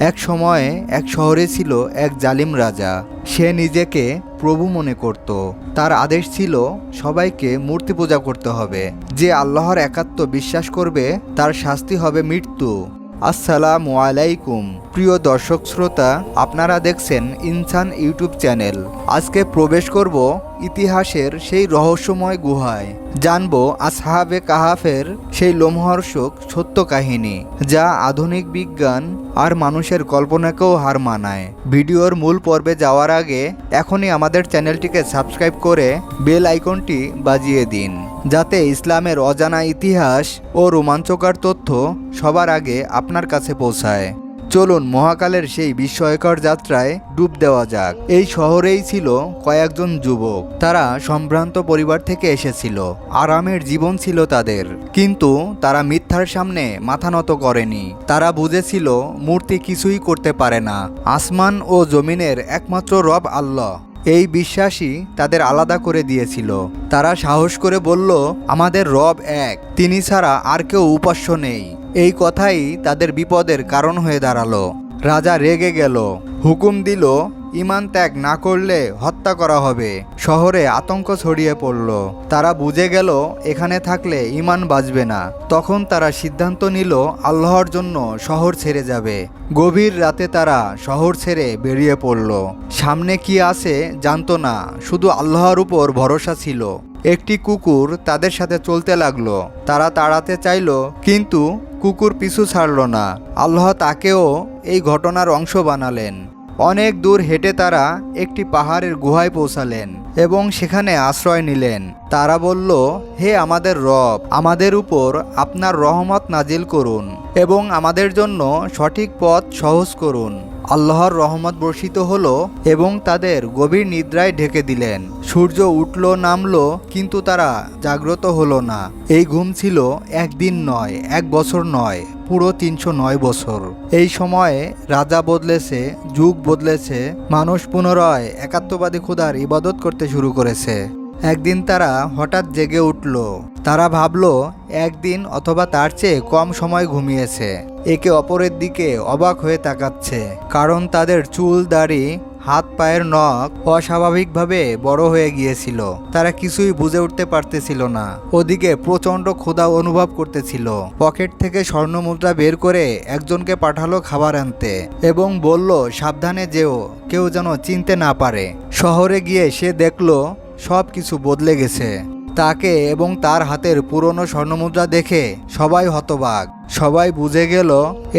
এক সময়ে এক শহরে ছিল এক জালিম রাজা। সে নিজেকে প্রভু মনে করত। তার আদেশ ছিল সবাইকে মূর্তি পূজা করতে হবে। যে আল্লাহর একাত্ম বিশ্বাস করবে তার শাস্তি হবে মৃত্যু। আসসালামু আলাইকুম প্রিয় দর্শক শ্রোতা, আপনারা দেখছেন ইনসান ইউটিউব চ্যানেল। আজকে প্রবেশ করব ইতিহাসের সেই রহস্যময় গুহায়। জানব আসহাবে কাহাফের সেই লোমহর্ষক সত্য কাহিনী, যা আধুনিক বিজ্ঞান আর মানুষের কল্পনাকেও হার মানায়। ভিডিওর মূল পর্বে যাওয়ার আগে এখনই আমাদের চ্যানেলটিকে সাবস্ক্রাইব করে বেল আইকনটি বাজিয়ে দিন, যাতে ইসলামের অজানা ইতিহাস ও রোমাঞ্চকর তথ্য সবার আগে আপনার কাছে পৌঁছায়। চলুন মহাকালের সেই বিস্ময়কর যাত্রায় ডুব দেওয়া যাক। এই শহরেই ছিল কয়েকজন যুবক। তারা সম্ভ্রান্ত পরিবার থেকে এসেছিল, আরামের জীবন ছিল তাদের। কিন্তু তারা মিথ্যার সামনে মাথা নত করেনি। তারা বুঝেছিল মূর্তি কিছুই করতে পারে না, আসমান ও জমিনের একমাত্র রব আল্লাহ। এই বিশ্বাসই তাদের আলাদা করে দিয়েছিল। তারা সাহস করে বলল, আমাদের রব এক, তিনি ছাড়া আর কেউ উপাস্য নেই। এই কথাই তাদের বিপদের কারণ হয়ে দাঁড়ালো। রাজা রেগে গেল, হুকুম দিল ঈমান ত্যাগ না করলে হত্যা করা হবে। শহরে আতঙ্ক ছড়িয়ে পড়ল। তারা বুঝে গেল এখানে থাকলে ঈমান বাঁচবে না। তখন তারা সিদ্ধান্ত নিল আল্লাহর জন্য শহর ছেড়ে যাবে। গভীর রাতে তারা শহর ছেড়ে বেরিয়ে পড়ল। সামনে কি আছে জানতো না, শুধু আল্লাহর উপর ভরসা ছিল। একটি কুকুর তাদের সাথে চলতে লাগলো। তারা তাড়াতে চাইল, কিন্তু কুকুর পিছু ছাড়ল না। আল্লাহ তাকেও এই ঘটনার অংশ বানালেন। অনেক দূর হেঁটে তারা একটি পাহাড়ের গুহায় পৌঁছালেন এবং সেখানে আশ্রয় নিলেন। তারা বলল, হে আমাদের রব, আমাদের উপর আপনার রহমত নাজিল করুন এবং আমাদের জন্য সঠিক পথ সহজ করুন। আল্লাহর রহমত বর্ষিত হলো এবং তাদের গভীর নিদ্রায় ঢেকে দিলেন। সূর্য উঠল নামলো, কিন্তু তারা জাগ্রত হলো না। এই ঘুম ছিল একদিন নয়, এক বছর নয়, পুরো 309 বছর। এই সময়ে রাজা বদলেছে, যুগ বদলেছে, মানুষ পুনরায় একাত্মবাদী খোদার ইবাদত করতে শুরু করেছে। একদিন তারা হঠাৎ জেগে উঠল। তারা ভাবল একদিন অথবা তার চেয়ে কম সময় ঘুমিয়েছে। একে অপরের দিকে অবাক হয়ে তাকাচ্ছে, কারণ তাদের চুল, দাড়ি, হাত পায়ের নখ অস্বাভাবিকভাবে বড় হয়ে গিয়েছিল। তারা কিছুই বুঝে উঠতে পারতেছিল না। ওদিকে প্রচণ্ড ক্ষুধা অনুভব করতেছিল। পকেট থেকে স্বর্ণ মুদ্রা বের করে একজনকে পাঠালো খাবার আনতে এবং বলল, সাবধানে যেও, কেউ যেন চিনতে না পারে। শহরে গিয়ে সে দেখলো সব কিছু বদলে গেছে। তাকে এবং তার হাতের পুরনো স্বর্ণমুদ্রা দেখে সবাই হতবাক। সবাই বুঝে গেল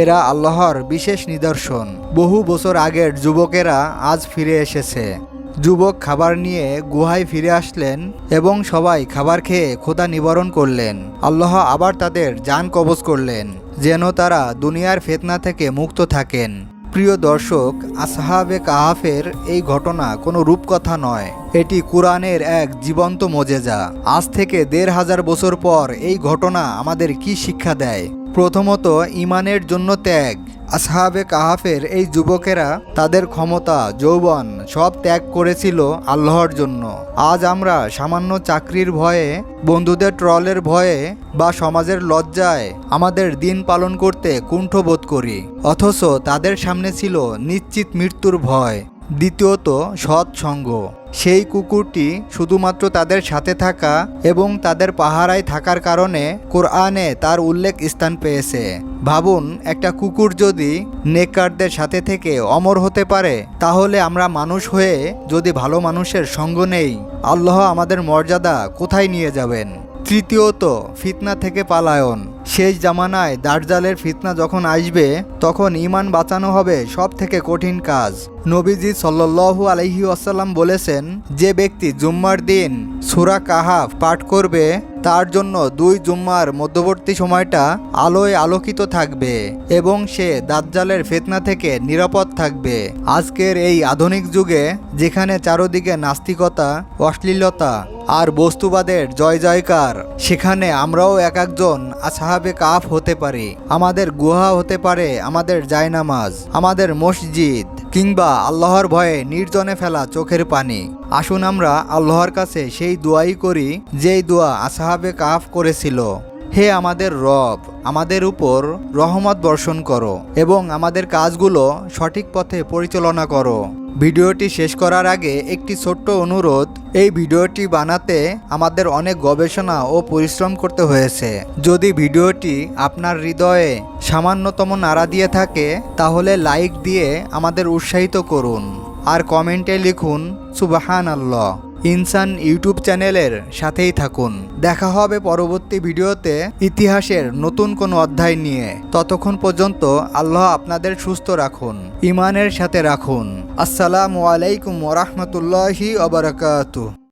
এরা আল্লাহর বিশেষ নিদর্শন। বহু বছর আগের যুবকেরা আজ ফিরে এসেছে। যুবক খাবার নিয়ে গুহায় ফিরে আসলেন এবং সবাই খাবার খেয়ে ক্ষুধা নিবারণ করলেন। আল্লাহ আবার তাদের জান কবজ করলেন, যেন তারা দুনিয়ার ফিতনা থেকে মুক্ত থাকেন। প্রিয় দর্শক, আসহাবে কাহাফের এই ঘটনা কোনো রূপকথা নয়, এটি কুরআনের এক জীবন্ত মোজেজা। আজ থেকে 1500 বছর পর এই ঘটনা আমাদের কি শিক্ষা দেয়? প্রথমত, ঈমানের জন্য ত্যাগ। আসহাবে কাহাফের এই যুবকেরা তাদের ক্ষমতা, যৌবন সব ত্যাগ করেছিল আল্লাহর জন্য। আজ আমরা সামান্য চাকরির ভয়ে, বন্ধুদের ট্রলের ভয়ে বা সমাজের লজ্জায় আমাদের দিন পালন করতে কুণ্ঠবোধ করি, অথচ তাদের সামনে ছিল নিশ্চিত মৃত্যুর ভয়। দ্বিতীয়ত, সৎসঙ্গ। সেই কুকুরটি শুধুমাত্র তাদের সাথে থাকা এবং তাদের পাহারায় থাকার কারণে কোরআনে তার উল্লেখ স্থান পেয়েছে। ভাবুন, একটা কুকুর যদি নেককারদের সাথে থেকে অমর হতে পারে, তাহলে আমরা মানুষ হয়ে যদি ভালো মানুষের সঙ্গ নেই, আল্লাহ আমাদের মর্যাদা কোথায় নিয়ে যাবেন? তৃতীয়ত, ফিতনা থেকে পালায়ন। শেষ জামানায় দাজ্জালের ফিতনা যখন আসবে, তখন ঈমান বাঁচানো হবে সব থেকে কঠিন কাজ। নবীজি সাল্লাল্লাহু আলাইহি ওয়াসাল্লাম বলেছেন, যে ব্যক্তি জুম্মার দিন সূরা কাহাফ পাঠ করবে, তার জন্য 2 জুম্মার মধ্যবর্তী সময়টা আলোয় আলোকিত থাকবে এবং সে দাজ্জালের ফিতনা থেকে নিরাপদ থাকবে। আজকের এই আধুনিক যুগে, যেখানে চারদিকে নাস্তিকতা, অশ্লীলতা আর বস্তুবাদের জয় জয়কার, সেখানে আমরাও এক একজন আসহাবে কাহাফ হতে পারি। আমাদের গুহা হতে পারে আমাদের জায়নামাজ, আমাদের মসজিদ, কিংবা আল্লাহর ভয়ে নির্জনে ফেলা চোখের পানি। আসুন আমরা আল্লাহর কাছে সেই দোয়াই করি যেই দোয়া আসহাবে কাহাফ করেছিল। হে আমাদের রব, আমাদের উপর রহমত বর্ষণ করো এবং আমাদের কাজগুলো সঠিক পথে পরিচালনা করো। ভিডিওটি শেষ করার আগে একটি ছোট্ট অনুরোধ, এই ভিডিওটি বানাতে আমাদের অনেক গবেষণা ও পরিশ্রম করতে হয়েছে। যদি ভিডিওটি আপনার হৃদয়ে সামান্যতম নাড়া দিয়ে থাকে তাহলে লাইক দিয়ে আমাদের উৎসাহিত করুন আর কমেন্টে লিখুন সুবহানাল্লাহ। ইনসান ইউটিউব চ্যানেলের সাথেই থাকুন। দেখা হবে পরবর্তী ভিডিওতে ইতিহাসের নতুন কোনো অধ্যায় নিয়ে। ততক্ষণ পর্যন্ত আল্লাহ আপনাদের সুস্থ রাখুন, ঈমানের সাথে রাখুন। আসসালামু আলাইকুম ওয়া রাহমাতুল্লাহি ওয়া বারাকাতুহু।